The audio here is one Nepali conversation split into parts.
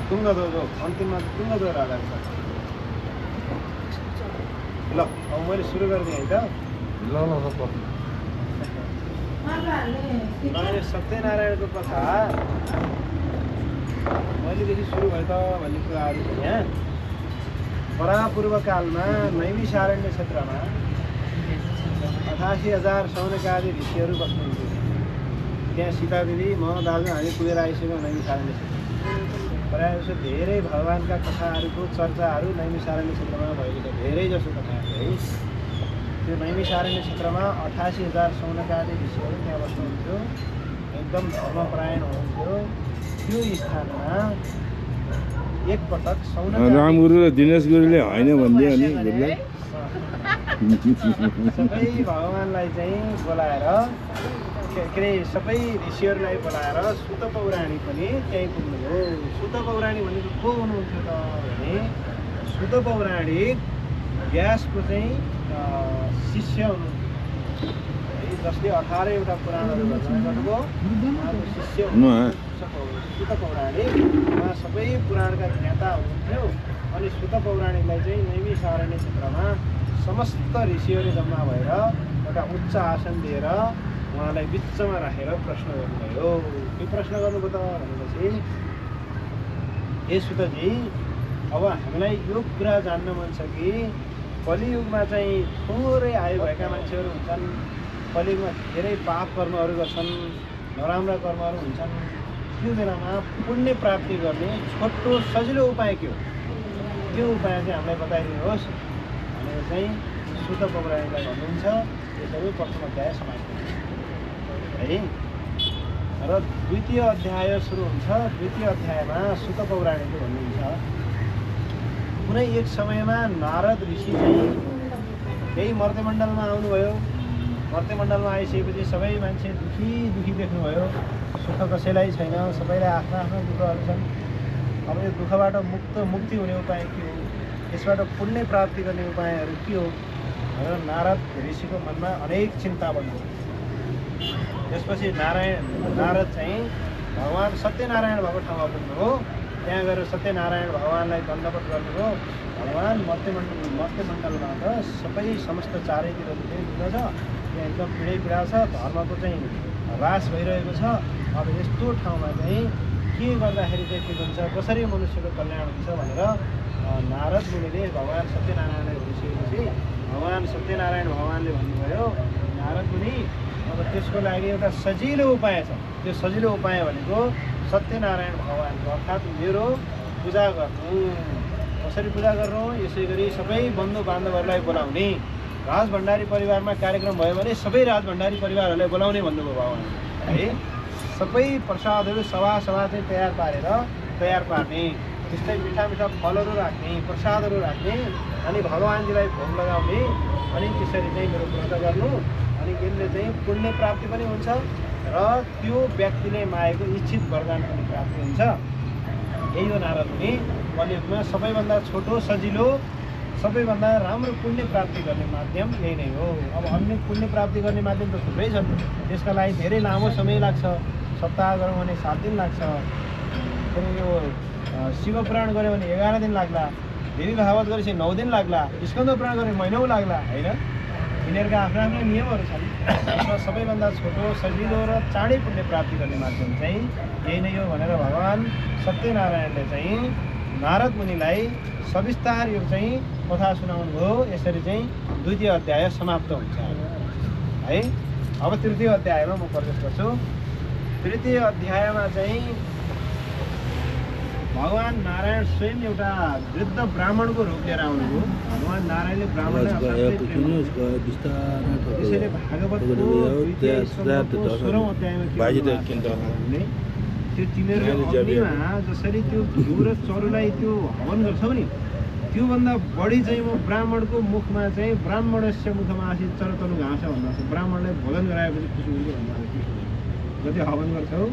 तुङ्गध्वज अन्तिममा तुङ्गध्वज राखेको छ। ल अब मैले सुरु गरिदिएँ है त। ल मैले सत्यनारायणको कथा मैलेदेखि सुरु भयो त भन्ने कुराहरू छ। यहाँ परापूर्व कालमा नैमिषारण्य क्षेत्रमा 88,000 सौनकादि ऋषिहरू बस्नुहुन्थ्यो। त्यहाँ सीतादेवी म दाजु हामी पुगेर आइसक्यौँ नैमिषारण्य क्षेत्र। प्रायः जसो धेरै भगवान्का कथाहरूको चर्चाहरू नैमिषारण्य क्षेत्रमा भएको छ, धेरै जसो कथाहरू है। त्यो नैमिषारण्य क्षेत्रमा 88,000 सौनकादि ऋषिहरू त्यहाँ बस्नुहुन्थ्यो, एकदम धर्मपरायण हुनुहुन्थ्यो। त्यो स्थानमा एकपटक रामगुरु र दिनेश गुरुले होइन भनिदियो अनि गुरुलाई सबै भगवान्लाई चाहिँ बोलाएर के अरे सबै ऋषिहरूलाई बोलाएर सुत पौराणी पनि त्यहीँ पुग्नुभयो। सुत पौराणी भनेको को हुनुहुन्थ्यो त भने सुत पौराणिक व्यासको चाहिँ शिष्य हुनुहुन्थ्यो है, जसले 18वटा पुराणहरू रचना गर्नुभयो। उहाँको शिष्य सुत पौराणिक, उहाँ सबै पुराणका ज्ञाता हुनुहुन्थ्यो। अनि सुत पौराणिकलाई चाहिँ नैमिषारण्य क्षेत्रमा समस्त ऋषिहरू जम्मा भएर एउटा उच्च आसन दिएर उहाँलाई बिचमा राखेर प्रश्न गर्नुभयो। के प्रश्न गर्नुभयो त भनेपछि, हे सुतजी, अब हामीलाई यो कुरा जान्न मन छ कि कलियुगमा चाहिँ थोरै आयु भएका मान्छेहरू हुन्छन्, कलियुगमा धेरै पाप कर्महरू गर्छन्, नराम्रा कर्महरू हुन्छन्। त्यो बेलामा पुण्य प्राप्ति गर्ने छोटो सजिलो उपाय के हो? त्यो उपाय चाहिँ हामीलाई बताइदिनुहोस् भनेर चाहिँ सुत पौराणिकलाई भन्नुहुन्छ। त्यसरी प्रथम अध्याय समाप्त हुन्छ है। र द्वितीय अध्याय सुरु हुन्छ। द्वितीय अध्यायमा सुत पौराणिकले भन्नुहुन्छ, कुनै एक समयमा नारद ऋषि चाहिँ केही मर्त्यमण्डलमा आउनुभयो। मर्त्यमण्डलमा आइसकेपछि सबै मान्छे दुखी देख्नुभयो। सुख कसैलाई छैन, सबैलाई आफ्ना आफ्ना दुःखहरू छन्। अब यो दुःखबाट मुक्ति हुने उपाय के हो? यसबाट पुण्य प्राप्ति गर्ने उपायहरू के हो भनेर नारद ऋषिको मनमा अनेक चिन्ता बढ्यो। त्यसपछि नारद चाहिँ भगवान् सत्यनारायण भएको ठाउँमा पुग्नुभयो। त्यहाँ गएर सत्यनारायण भगवान्लाई दण्डवत गर्नुभयो। भगवान् मर्त्यमण्डलमा त सबै समस्त चारैतिर दुःखै दुःख छ, त्यहाँ एकदम पीडा छ, धर्मको चाहिँ ह्रास भइरहेको छ। अब यस्तो ठाउँमा चाहिँ के गर्दाखेरि चाहिँ के हुन्छ, कसरी मनुष्यको कल्याण हुन्छ भनेर नारद मुनिले भगवान् सत्यनारायणलाई भनिसकेपछि भगवान् सत्यनारायण भगवान्ले भन्नुभयो, नारद मुनि अब त्यसको लागि एउटा सजिलो उपाय छ। त्यो सजिलो उपाय भनेको सत्यनारायण भगवान्को अर्थात् मेरो पूजा गर्नु। कसरी पूजा गर्नु? यसै गरी सबै बन्धु बान्धवहरूलाई बोलाउने। राजभण्डारी परिवारमा कार्यक्रम भयो भने सबै राजभण्डारी परिवारहरूलाई बोलाउने भन्नुभयो भगवान् है। सबै प्रसादहरू सभा चाहिँ तयार पार्ने, त्यस्तै मिठा फलहरू राख्ने, प्रसादहरू राख्ने, अनि भगवान्जीलाई भोग लगाउने। अनि त्यसरी चाहिँ मेरो व्रत गर्नु। अनि यसले चाहिँ पुण्य प्राप्ति पनि हुन्छ र त्यो व्यक्तिले मागेको इच्छित वरदान पनि प्राप्ति हुन्छ। यही हो नारद मुनि कलियुगमा सबैभन्दा छोटो, सजिलो, सबैभन्दा राम्रो पुण्य प्राप्ति गर्ने माध्यम यही नै हो। अब अन्य पुण्य प्राप्ति गर्ने माध्यम त थुप्रै छन्। त्यसका लागि धेरै लामो समय लाग्छ। सप्ताह गरौँ भने 7 दिन लाग्छ। फेरि यो शिवपुराण गऱ्यो भने 11 दिन लाग्ला। देवी भागवत गरेपछि 9 दिन लाग्ला। स्कन्द पुराण गरे महिनौ लाग्ला होइन। यिनीहरूका आफ्ना आफ्ना नियमहरू छन्। यसमा सबैभन्दा छोटो, सजिलो र चाँडै पुण्य प्राप्ति गर्ने माध्यम चाहिँ यही नै हो भनेर भगवान् सत्यनारायणले चाहिँ नारद मुनिलाई सविस्तार यो चाहिँ कथा सुनाउनु भयो। यसरी चाहिँ द्वितीय अध्याय समाप्त हुन्छ है। अब तृतीय अध्यायमा म प्रवेश गर्छु। तृतीय अध्यायमा चाहिँ भगवान् नारायण स्वयं एउटा वृद्ध ब्राह्मणको रूप लिएर आउनुभयो। भगवान् नारायणले ब्राह्मणलाई त्यसैले भागवतको 16औं अध्यायमा त्यो तिमीहरूले अग्निमा जसरी त्यो घिउ र चरुलाई त्यो हवन गर्छौ नि, त्योभन्दा बढी चाहिँ म ब्राह्मणको मुखमा चाहिँ ब्राह्मणस्य मुखमा आसित चरतनु घाँस भन्दा छ। ब्राह्मणलाई भोजन गराएपछि खुसी हुन्छ भन्दा जति हवन गर्छौ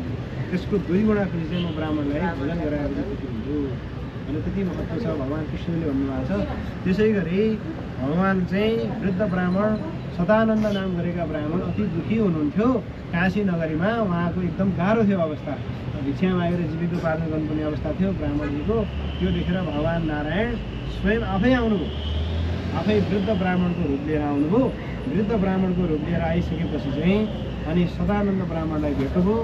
त्यसको 2 गुणा खुसी चाहिँ म ब्राह्मणलाई भोजन गराएपछि खुसी हुन्छु भने त्यति महत्त्व छ भगवान् कृष्णले भन्नुभएको छ। त्यसै गरी भगवान् चाहिँ वृद्ध ब्राह्मण सदानन्द नाम गरेका ब्राह्मण अति दुःखी हुनुहुन्थ्यो। काशी नगरीमा उहाँको एकदम गाह्रो थियो अवस्था, भिक्षा मागेर जीविकोपार्जन गर्नुपर्ने अवस्था थियो ब्राह्मणजीको। त्यो देखेर भगवान् नारायण स्वयं आफै आउनुभयो, आफै वृद्ध ब्राह्मणको रूप लिएर आउनुभयो। वृद्ध ब्राह्मणको रूप लिएर आइसकेपछि चाहिँ अनि सदानन्द ब्राह्मणलाई भेट्नुभयो।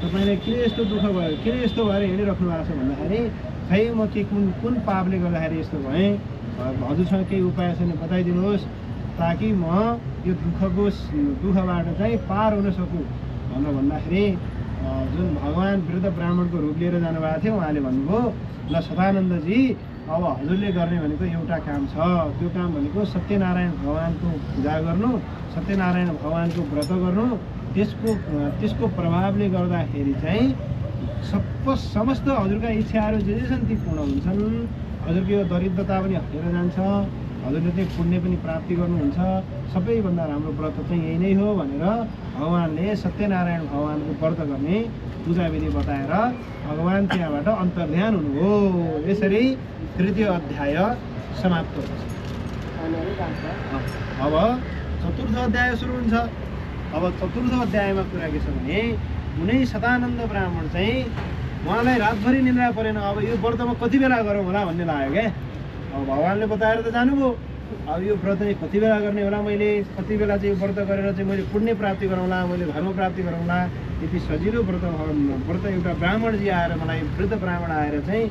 तपाईँलाई किन यस्तो दुःख भयो, किन यस्तो भएर हिँडिराख्नु भएको छ भन्दाखेरि खै म के कुन पापले गर्दाखेरि यस्तो भएँ, हजुरसँग केही उपाय छ भने बताइदिनुहोस् ताकि म यो दुःखबाट चाहिँ पार हुन सकूँ भनेर भन्दाखेरि जुन भगवान् वृद्ध ब्राह्मणको रूप लिएर जानुभएको थियो उहाँले भन्नुभयो, ल सदानन्दजी अब हजुरले गर्ने भनेको एउटा काम छ, त्यो काम भनेको सत्यनारायण भगवान्को पूजा गर्नु, सत्यनारायण भगवान्को व्रत गर्नु। त्यसको प्रभावले गर्दाखेरि चाहिँ समस्त हजुरका इच्छाहरू जे छन् ती पूर्ण हुन्छन्। हजुरको यो दरिद्रता पनि हटेर जान्छ, हजुरले चाहिँ पुण्य पनि प्राप्ति गर्नुहुन्छ। सबैभन्दा राम्रो व्रत चाहिँ यही नै हो भनेर भगवान्ले सत्यनारायण भगवान्को व्रत गर्ने पूजाविधि बताएर भगवान् त्यहाँबाट अन्तर्ध्यान हुनुभयो। यसरी तृतीय अध्याय समाप्त हुन्छ। अब चतुर्थ अध्याय सुरु हुन्छ। अब चतुर्थ अध्यायमा कुरा के छ भने कुनै सदानन्द ब्राह्मण चाहिँ उहाँलाई रातभरि निन्द्रा परेन। अब यो व्रत म कति बेला गरौँ होला भन्ने लाग्यो क्या। अब भगवान्ले बताएर त जानुभयो, अब यो व्रत चाहिँ कति बेला गर्ने होला, मैले कति बेला चाहिँ यो व्रत गरेर चाहिँ मैले पुण्य प्राप्ति गरौँला, मैले धर्म प्राप्ति गरौँला। यति सजिलो व्रत एउटा ब्राह्मणजी आएर मलाई वृद्ध ब्राह्मण आएर चाहिँ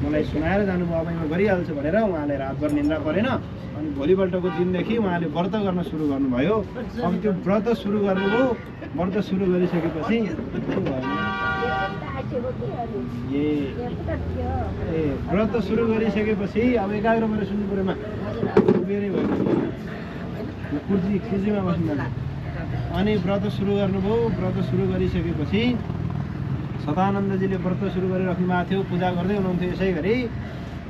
मलाई सुनाएर जानुभयो, अब म गरिहाल्छु भनेर उहाँले रातभर निन्द्रा परेन। अनि भोलिपल्टको दिनदेखि उहाँले व्रत गर्न सुरु गर्नुभयो। अब त्यो व्रत सुरु गर्नुभयो। व्रत सुरु गरिसकेपछि व्रत सुरु गरिसकेपछि अब एकाग्र भएर सुन्नु पऱ्योमा उभिएरै भयो, कुर्सीमा बस्नु। अनि व्रत सुरु गर्नुभयो। व्रत सुरु गरिसकेपछि सदानन्दजीले व्रत सुरु गरिराख्नु भएको थियो, पूजा गर्दै हुनुहुन्थ्यो। यसै गरी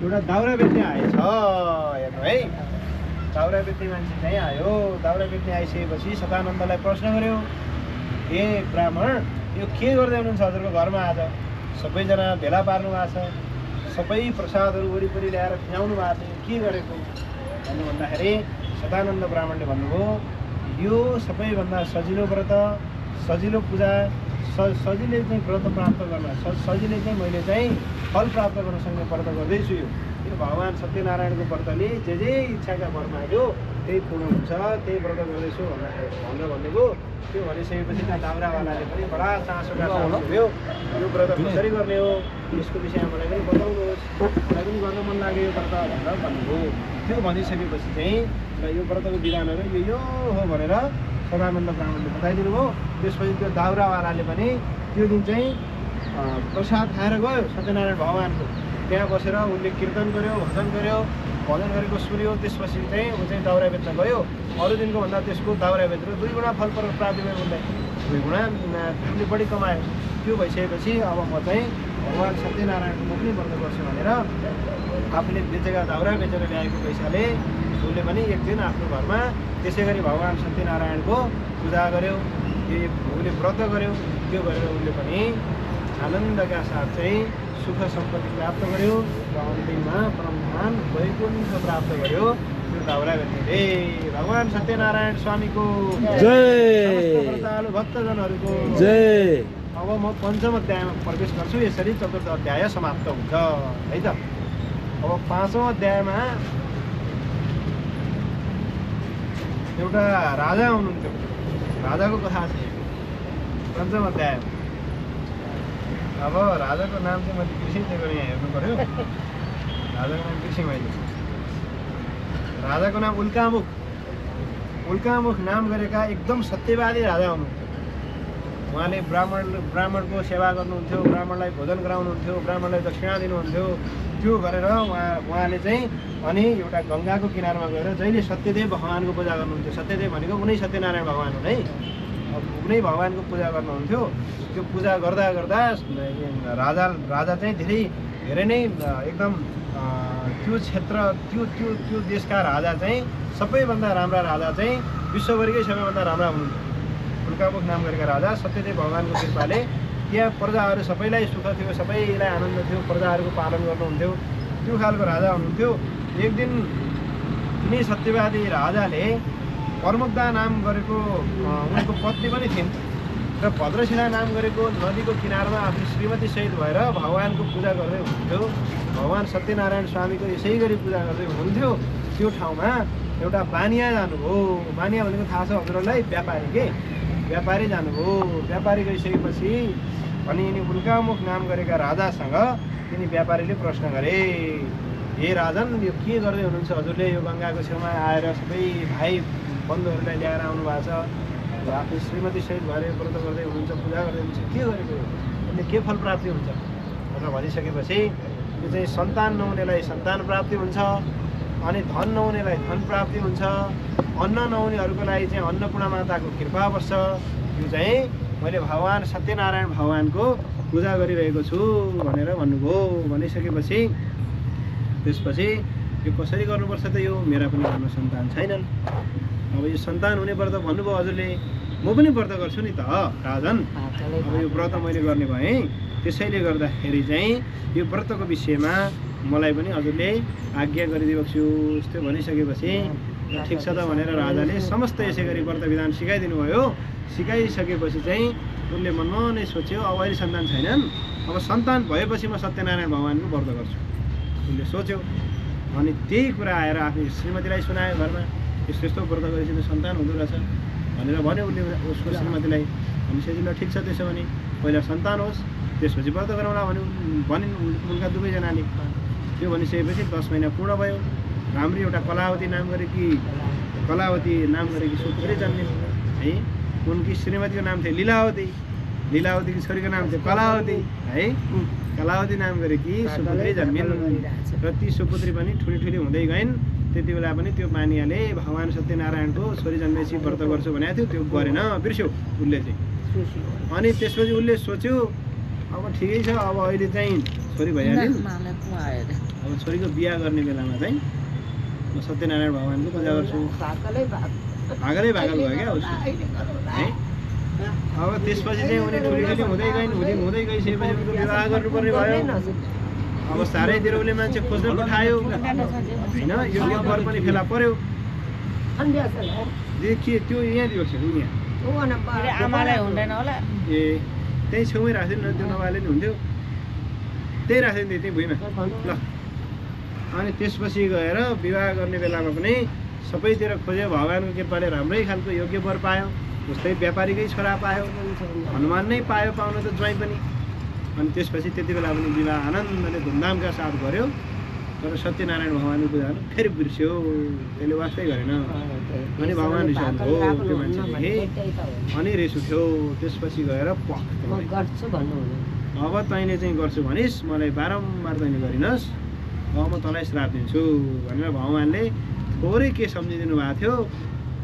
एउटा दाउरा बेच्ने आएछ, हेर्नु है, दाउरा बेच्ने मान्छे चाहिँ आयो। दाउरा बेच्ने आइसकेपछि सदानन्दलाई प्रश्न गर्यो, ए ब्राह्मण यो के गर्दै हुनुहुन्छ हजुरको घरमा? आज सबैजना भेला पार्नु भएको छ, सबै प्रसादहरू वरिपरि ल्याएर खुवाउनु भएको छ, के गरेको भन्नु भन्दाखेरि सदानन्द ब्राह्मणले भन्नुभयो, यो सबैभन्दा सजिलो व्रत, सजिलो पूजा, सजिलै चाहिँ व्रत प्राप्त गर्न, सजिलै चाहिँ मैले चाहिँ फल प्राप्त गर्न सक्ने व्रत गर्दैछु। यो भगवान् सत्यनारायणको व्रतले जे इच्छाका वर माग्यो त्यही पूर्ण हुन्छ, त्यही व्रत गर्दैछु भनेर भन्नुभयो। त्यो भनिसकेपछि त्यहाँ दाउरावालाले पनि बडा चासोका साथ भयो, यो व्रत कसरी गर्ने हो, यसको विषयमा मलाई पनि बताउनुहोस्, मलाई पनि गर्न मन लाग्यो यो व्रत भनेर भन्नुभयो। त्यो भनिसकेपछि चाहिँ यो व्रतको विधानहरू यो हो भनेर सदानन्द ब्राह्मणले बताइदिनु भयो। त्यसपछि त्यो दाउरावालाले पनि त्यो दिन चाहिँ प्रसाद खाएर गयो सत्यनारायण भगवान्को। त्यहाँ बसेर उसले कीर्तन गर्यो, भजन गर्यो, भजन गरेको सुन्यो। त्यसपछि चाहिँ ऊ चाहिँ दाउरा बेच्न गयो। अरू दिनको भन्दा त्यसको दाउरा बेचेर 2 गुणा फल प्राप्ति भयो उसलाई, 2 गुणा उसले बढी कमायो। त्यो भइसकेपछि अब म चाहिँ भगवान् सत्यनारायणको म पनि व्रत गर्छु भनेर आफूले बेचेका दाउरा बेचेर ल्याएको पैसाले उसले पनि एक दिन आफ्नो घरमा त्यसै गरी भगवान् सत्यनारायणको पूजा गर्यो, उसले व्रत गर्यो। त्यो गरेर उसले पनि आनन्दका साथ चाहिँ सुख सम्पत्ति प्राप्त गर्यो र अन्तिममा परमधाम वैकुण्ठ प्राप्त गर्यो। त्यो दाउरा बेच्नेले भगवान् सत्यनारायण स्वामीको जय, व्रतालु भक्तजनहरूको जय। अब म पञ्चम अध्यायमा प्रवेश गर्छु। यसरी चतुर्थ अध्याय समाप्त हुन्छ है त। अब पाँचौँ अध्यायमा एउटा राजा हुनुहुन्थ्यो, राजाको कथा छ पञ्चम अध्याय। अब राजाको नाम चाहिँ मैले बिर्सिसकेको यहाँ हेर्नु पर्यो। राजाको नाम बिर्सेँ मैले। राजाको नाम उल्कामुख नाम गरेका एकदम सत्यवादी राजा हुनुहुन्थ्यो। उहाँले ब्राह्मणको सेवा गर्नुहुन्थ्यो, ब्राह्मणलाई भोजन गराउनुहुन्थ्यो, ब्राह्मणलाई दक्षिणा दिनुहुन्थ्यो। त्यो गरेर उहाँले चाहिँ अनि एउटा गङ्गाको किनारमा गएर जहिले सत्यदेव भगवान्को पूजा गर्नुहुन्थ्यो। सत्यदेव भनेको उनै सत्यनारायण भगवान् हुन् है, उनै भगवान्को पूजा गर्नुहुन्थ्यो। त्यो पूजा गर्दा गर्दा राजा चाहिँ धेरै नै एकदम त्यो क्षेत्र त्यो देशका राजा चाहिँ सबैभन्दा राम्रा राजा चाहिँ विश्वभरिकै सबैभन्दा राम्रा हुनुहुन्थ्यो। उल्कामुख नाम गरेका राजा सत्यदेव भगवान्को कृपाले त्यहाँ प्रजाहरू सबैलाई सुख थियो, सबैलाई आनन्द थियो, प्रजाहरूको पालन गर्नुहुन्थ्यो। त्यो खालको राजा हुनुहुन्थ्यो। एक दिन यिनी सत्यवादी राजाले प्रमुखदा नाम गरेको उनको पत्नी पनि थिइन् र भद्रशिला नाम गरेको नदीको किनारमा आफ्नो श्रीमती सहित भएर भगवानको पूजा गर्दै हुनुहुन्थ्यो। भगवान सत्यनारायण स्वामीको यसै गरी पूजा गर्दै हुनुहुन्थ्यो। त्यो ठाउँमा एउटा बानिया जानुभयो। बानिया भनेको थाहा छ हजुरहरूलाई? व्यापारी के व्यापारी जानुभयो। व्यापारी गइसकेपछि अनि यिनी उल्कामुख नाम गरेका राजासँग तिनी व्यापारीले प्रश्न गरे, हे राजन, यो के गर्दै हुनुहुन्छ हजुरले? यो गङ्गाको छेउमा आएर सबै भाइ बन्धुहरूलाई ल्याएर आउनु भएको छ, आफ्नो श्रीमती सहित भएर व्रत गर्दै हुनुहुन्छ, पूजा गर्दै हुनुहुन्छ, के गरेको हो? अनि के फल प्राप्ति हुन्छ भनेर भनिसकेपछि यो चाहिँ सन्तान नहुनेलाई सन्तान प्राप्ति हुन्छ, अनि धन नहुनेलाई धन प्राप्ति हुन्छ, अन्न नहुनेहरूको लागि चाहिँ अन्नपूर्ण माताको कृपा बस्छ। यो चाहिँ मैले भगवान सत्यनारायण भगवानको पूजा गरिरहेको छु भनेर भन्नुभयो। भनिसकेपछि त्यसपछि यो कसरी गर्नुपर्छ त? यो मेरा पनि आफ्नो सन्तान छैनन्, अब यो सन्तान हुने व्रत भन्नुभयो हजुरले, म पनि व्रत गर्छु नि त राजन। अब यो व्रत मैले गर्ने भएँ, त्यसैले गर्दाखेरि चाहिँ यो व्रतको विषयमा मलाई पनि हजुरले आज्ञा गरिदिएको छु। यस्तो भनिसकेपछि ठिक छ त भनेर राजाले समस्त यसै गरी व्रत विधान सिकाइदिनु भयो। सिकाइसकेपछि चाहिँ उनले मनमा नै सोच्यो, अब अहिले सन्तान छैनन्, अब सन्तान भएपछि म सत्यनारायण भगवानको व्रत गर्छु उनले सोच्यो। अनि त्यही कुरा आएर आफ्नो श्रीमतीलाई सुनायो घरमा, यस्तो यस्तो व्रत गरेपछि त सन्तान हुँदो रहेछ भनेर भन्यो उसले उसको श्रीमतीलाई। भनेपछि ल ठिक छ, त्यसो भने पहिला सन्तान होस् त्यसपछि व्रत गरौँला भनिन् उनका दुवैजनाले। त्यो भनिसकेपछि 10 महिना पूर्ण भयो। राम्री एउटा कलावती नाम गरेकी सुपुत्री जन्मिन् है। उनकी श्रीमतीको नाम थियो लीलावती, लीलावतीकी छोरीको नाम थियो कलावती है। कलावती नाम गरेकी सुपुत्री जन्मिन् र ती सुपुत्री पनि ठुली ठुली हुँदै गइन्। त्यति बेला पनि त्यो पानियाले भगवान सत्यनारायणको छोरी जन्मेपछि व्रत गर्छु भनेको थियो, त्यो गरेन, बिर्स्यो उसले चाहिँ। अनि त्यसपछि उसले सोच्यो अब ठिकै छ, अब अहिले चाहिँ छोरी भइहाल्यो, अब छोरीको बिहा गर्ने बेलामा चाहिँ म सत्यनारायण भगवानको पूजा गर्छु। भागलै भागल भयो क्या उसको है। अब त्यसपछि चाहिँ उनी ठुली ठुली हुँदै गइन्, हुँदै गइसकेपछि उनको विवाह गर्नुपर्ने भयो। अब चारैतिर उसले मान्छे खोज्न पठायो होइन, योग्य वर पनि फेला पर्यो। देखिए त्यो यहाँ दिएको छ ए त्यही छेउमै राख्थ्यो नि, त्यो नभए नि हुन्थ्यो, त्यही राख्थ्यो नि त्यही भुइँमा ल। अनि त्यसपछि गएर विवाह गर्ने बेलामा पनि सबैतिर खोज्यो, भगवानको कृपाले राम्रै खालको योग्य वर पायो। जस्तै व्यापारीकै छोरा पायो, हनुमान नै पायो पाउन त ज्वाइँ पनि। अनि त्यसपछि त्यति बेला पनि विवाह आनन्दले धुमधामका साथ गर्यो। तर सत्यनारायण भगवानको पूजा गर्नु फेरि बिर्स्यो, त्यसले वास्तै गरेन। अनि भगवान रिसाउनु हो त्यो मान्छेले, अनि रिस उठ्यो। त्यसपछि गएर अब तैँले चाहिँ गर्छु भनिस्, मलाई बारम्बार तैँले गरिनस्, अब म तँलाई श्राप दिन्छु भनेर भगवानले थोरै के सम्झिदिनु भएको थियो।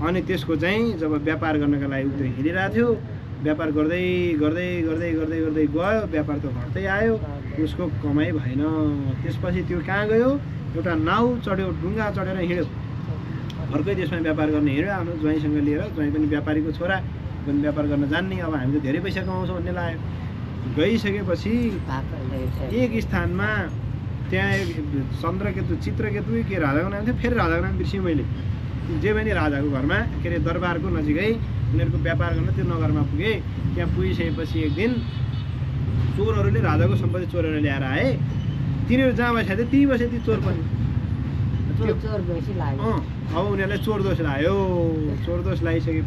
अनि त्यसको चाहिँ जब व्यापार गर्नका लागि उतै हिँडिरहेको थियो, व्यापार गर्दै गर्दै गर्दै गर्दै गर्दै गयो, व्यापार त घट्दै आयो, उसको कमाइ भएन। त्यसपछि त्यो कहाँ गयो, एउटा नाउ चढ्यो, डुङ्गा चढेर हिँड्यो, अर्कै देशमा व्यापार गर्ने हिँड्यो आफ्नो ज्वाइँसँग लिएर। ज्वाइँ पनि व्यापारीको छोरा, पनि व्यापार गर्न जान्ने, अब हामी त धेरै पैसा कमाउँछौँ भन्ने लाग्यो। गइसकेपछि एक स्थानमा त्यहाँ चन्द्रकेतु चित्रकेतु के राजाको नाम थियो, फेरि राजाको नाम बिर्सेँ मैले। जे पनि राजाको घरमा के अरे दरबारको नजिकै उनीहरूको व्यापार गर्न त्यो नगरमा पुगे। त्यहाँ पुगिसकेपछि एक दिन चोरहरूले राजाको सम्पत्ति चोरेर ल्याएर आए। तिनीहरू जहाँ बसेको थियो त्यहीँ बसे ती चोर पनि। अब उनीहरूलाई चोर दोष लाग्यो। चोर दोष लगाइसके